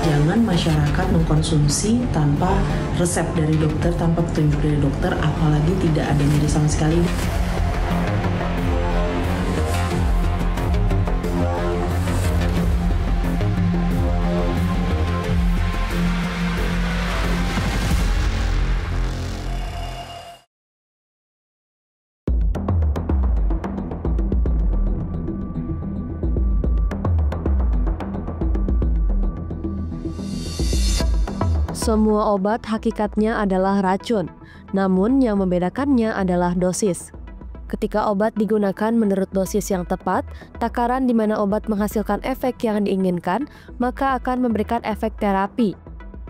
Jangan masyarakat mengkonsumsi tanpa resep dari dokter, tanpa petunjuk dari dokter, apalagi tidak ada nyeri sama sekali. Semua obat hakikatnya adalah racun, namun yang membedakannya adalah dosis. Ketika obat digunakan menurut dosis yang tepat, takaran di mana obat menghasilkan efek yang diinginkan, maka akan memberikan efek terapi.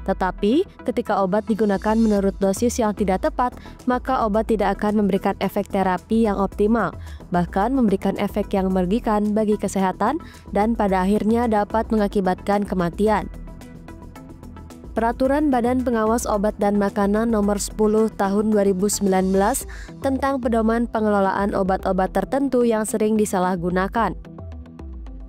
Tetapi, ketika obat digunakan menurut dosis yang tidak tepat, maka obat tidak akan memberikan efek terapi yang optimal, bahkan memberikan efek yang merugikan bagi kesehatan dan pada akhirnya dapat mengakibatkan kematian. Peraturan Badan Pengawas Obat dan Makanan Nomor 10 Tahun 2019 tentang pedoman pengelolaan obat-obat tertentu yang sering disalahgunakan.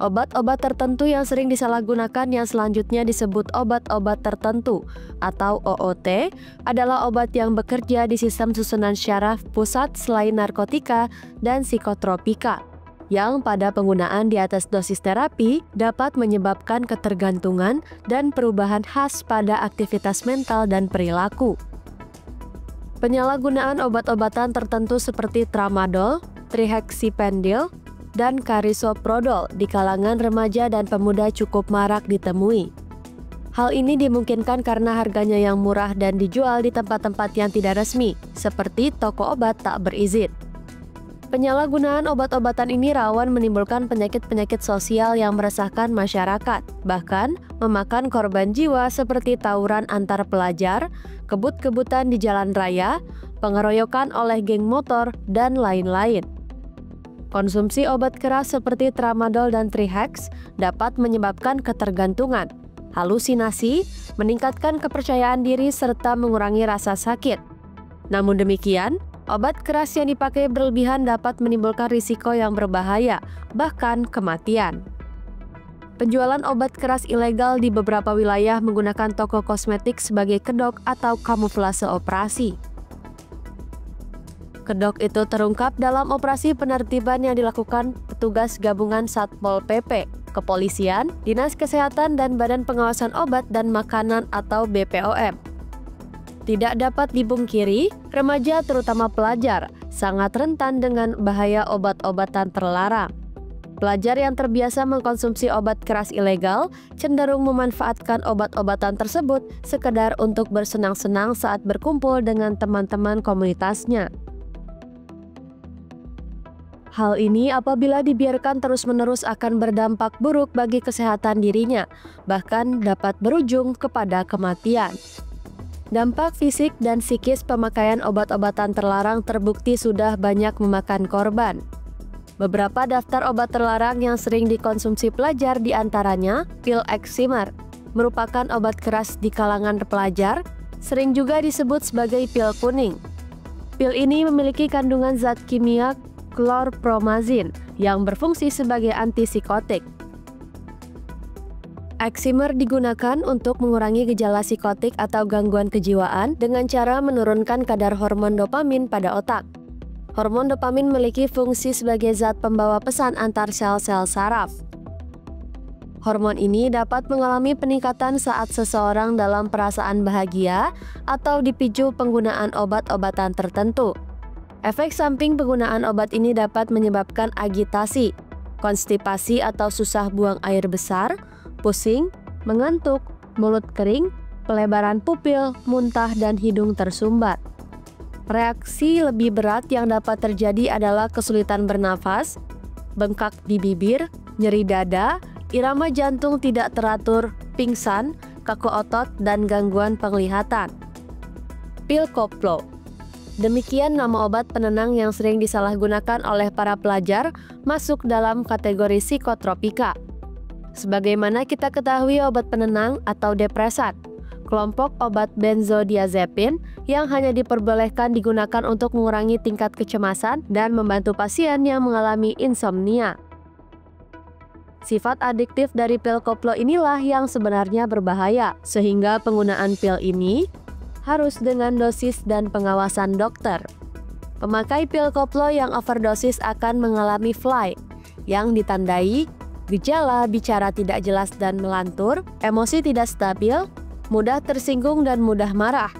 Obat-obat tertentu yang sering disalahgunakan yang selanjutnya disebut obat-obat tertentu atau OOT adalah obat yang bekerja di sistem susunan syaraf pusat selain narkotika dan psikotropika, yang pada penggunaan di atas dosis terapi dapat menyebabkan ketergantungan dan perubahan khas pada aktivitas mental dan perilaku. Penyalahgunaan obat-obatan tertentu seperti tramadol, trihexyphenidyl, dan carisoprodol di kalangan remaja dan pemuda cukup marak ditemui. Hal ini dimungkinkan karena harganya yang murah dan dijual di tempat-tempat yang tidak resmi, seperti toko obat tak berizin. Penyalahgunaan obat-obatan ini rawan menimbulkan penyakit-penyakit sosial yang meresahkan masyarakat, bahkan memakan korban jiwa seperti tawuran antar pelajar, kebut-kebutan di jalan raya, pengeroyokan oleh geng motor, dan lain-lain. Konsumsi obat keras seperti tramadol dan trihex dapat menyebabkan ketergantungan, halusinasi, meningkatkan kepercayaan diri, serta mengurangi rasa sakit. Namun demikian, obat keras yang dipakai berlebihan dapat menimbulkan risiko yang berbahaya, bahkan kematian. Penjualan obat keras ilegal di beberapa wilayah menggunakan toko kosmetik sebagai kedok atau kamuflase operasi. Kedok itu terungkap dalam operasi penertiban yang dilakukan petugas gabungan Satpol PP, Kepolisian, Dinas Kesehatan, dan Badan Pengawasan Obat dan Makanan atau BPOM. Tidak dapat dibungkiri, remaja terutama pelajar sangat rentan dengan bahaya obat-obatan terlarang. Pelajar yang terbiasa mengkonsumsi obat keras ilegal cenderung memanfaatkan obat-obatan tersebut sekedar untuk bersenang-senang saat berkumpul dengan teman-teman komunitasnya. Hal ini apabila dibiarkan terus-menerus akan berdampak buruk bagi kesehatan dirinya, bahkan dapat berujung kepada kematian. Dampak fisik dan psikis pemakaian obat-obatan terlarang terbukti sudah banyak memakan korban. Beberapa daftar obat terlarang yang sering dikonsumsi pelajar diantaranya pil Excimer, merupakan obat keras di kalangan pelajar, sering juga disebut sebagai pil kuning. Pil ini memiliki kandungan zat kimia chlorpromazine yang berfungsi sebagai antipsikotik. Excimer digunakan untuk mengurangi gejala psikotik atau gangguan kejiwaan dengan cara menurunkan kadar hormon dopamin pada otak. Hormon dopamin memiliki fungsi sebagai zat pembawa pesan antar sel-sel saraf. Hormon ini dapat mengalami peningkatan saat seseorang dalam perasaan bahagia atau dipicu penggunaan obat-obatan tertentu. Efek samping penggunaan obat ini dapat menyebabkan agitasi, konstipasi atau susah buang air besar, pusing, mengantuk, mulut kering, pelebaran pupil, muntah, dan hidung tersumbat. Reaksi lebih berat yang dapat terjadi adalah kesulitan bernafas, bengkak di bibir, nyeri dada, irama jantung tidak teratur, pingsan, kaku otot, dan gangguan penglihatan. Pil koplo. Demikian nama obat penenang yang sering disalahgunakan oleh para pelajar masuk dalam kategori psikotropika. Sebagaimana kita ketahui, obat penenang atau depresan, kelompok obat benzodiazepin yang hanya diperbolehkan digunakan untuk mengurangi tingkat kecemasan dan membantu pasien yang mengalami insomnia. Sifat adiktif dari pil koplo inilah yang sebenarnya berbahaya, sehingga penggunaan pil ini harus dengan dosis dan pengawasan dokter. Pemakai pil koplo yang overdosis akan mengalami fly, yang ditandai gejala bicara tidak jelas dan melantur, emosi tidak stabil, mudah tersinggung dan mudah marah,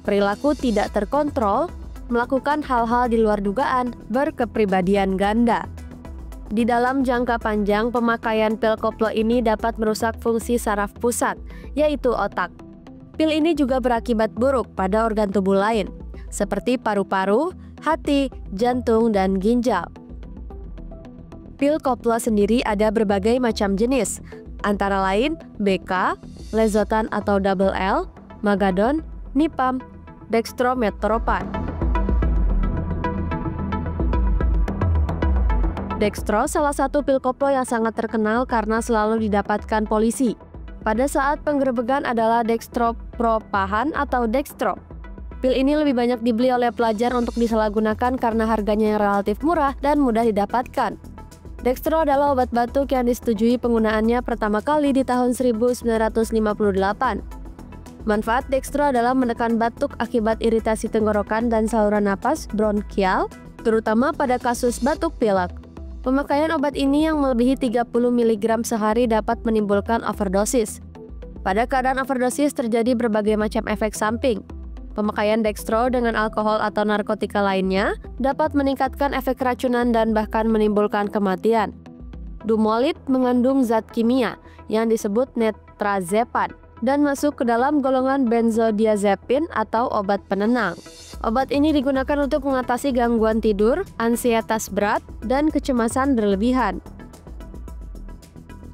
perilaku tidak terkontrol, melakukan hal-hal di luar dugaan, berkepribadian ganda. Di dalam jangka panjang, pemakaian pil koplo ini dapat merusak fungsi saraf pusat, yaitu otak. Pil ini juga berakibat buruk pada organ tubuh lain, seperti paru-paru, hati, jantung, dan ginjal. Pil koplo sendiri ada berbagai macam jenis, antara lain BK, Lezotan atau double L, Magadon, Nipam, Dextrometropan. Dextro salah satu pil koplo yang sangat terkenal karena selalu didapatkan polisi. Pada saat penggerebekan adalah dextropropahan atau dextro. Pil ini lebih banyak dibeli oleh pelajar untuk disalahgunakan karena harganya yang relatif murah dan mudah didapatkan. Dextro adalah obat batuk yang disetujui penggunaannya pertama kali di tahun 1958. Manfaat dextro adalah menekan batuk akibat iritasi tenggorokan dan saluran napas bronkial, terutama pada kasus batuk pilek. Pemakaian obat ini yang melebihi 30 mg sehari dapat menimbulkan overdosis. Pada keadaan overdosis terjadi berbagai macam efek samping. Pemakaian dextro dengan alkohol atau narkotika lainnya dapat meningkatkan efek keracunan dan bahkan menimbulkan kematian. Dumolid mengandung zat kimia yang disebut netrazepam dan masuk ke dalam golongan benzodiazepin atau obat penenang. Obat ini digunakan untuk mengatasi gangguan tidur, ansietas berat, dan kecemasan berlebihan.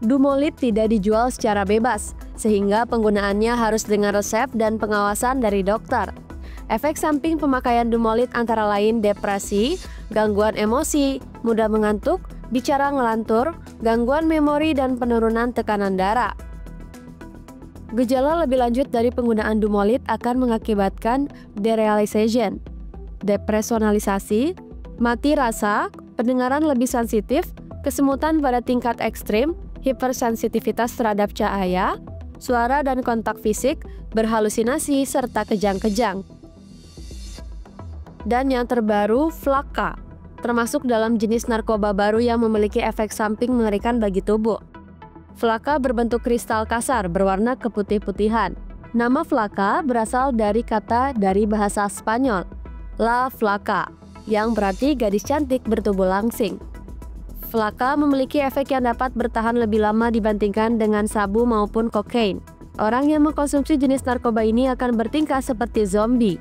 Dumolid tidak dijual secara bebas, sehingga penggunaannya harus dengan resep dan pengawasan dari dokter. Efek samping pemakaian Dumolid antara lain depresi, gangguan emosi, mudah mengantuk, bicara ngelantur, gangguan memori, dan penurunan tekanan darah. Gejala lebih lanjut dari penggunaan Dumolid akan mengakibatkan derealization, depersonalisasi, mati rasa, pendengaran lebih sensitif, kesemutan pada tingkat ekstrim, hipersensitivitas terhadap cahaya, suara dan kontak fisik, berhalusinasi, serta kejang-kejang. Dan yang terbaru, Flakka, termasuk dalam jenis narkoba baru yang memiliki efek samping mengerikan bagi tubuh. Flakka berbentuk kristal kasar berwarna keputih-putihan. Nama Flakka berasal dari kata dari bahasa Spanyol, La Flaca, yang berarti gadis cantik bertubuh langsing. Flakka memiliki efek yang dapat bertahan lebih lama dibandingkan dengan sabu maupun kokain. Orang yang mengkonsumsi jenis narkoba ini akan bertingkah seperti zombie.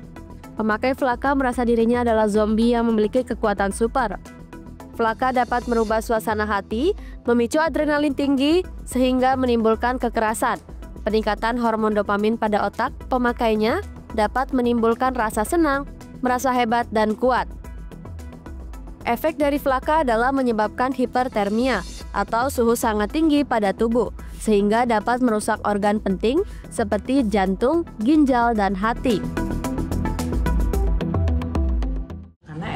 Pemakai Flakka merasa dirinya adalah zombie yang memiliki kekuatan super. Flakka dapat merubah suasana hati, memicu adrenalin tinggi, sehingga menimbulkan kekerasan. Peningkatan hormon dopamin pada otak pemakainya dapat menimbulkan rasa senang, merasa hebat, dan kuat. Efek dari Flakka adalah menyebabkan hipertermia atau suhu sangat tinggi pada tubuh, sehingga dapat merusak organ penting seperti jantung, ginjal, dan hati.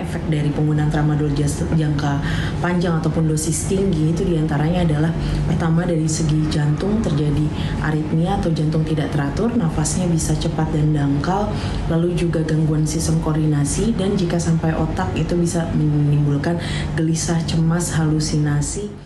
Efek dari penggunaan tramadol jangka panjang ataupun dosis tinggi itu diantaranya adalah pertama dari segi jantung terjadi aritmia atau jantung tidak teratur, nafasnya bisa cepat dan dangkal, lalu juga gangguan sistem koordinasi, dan jika sampai otak itu bisa menimbulkan gelisah, cemas, halusinasi.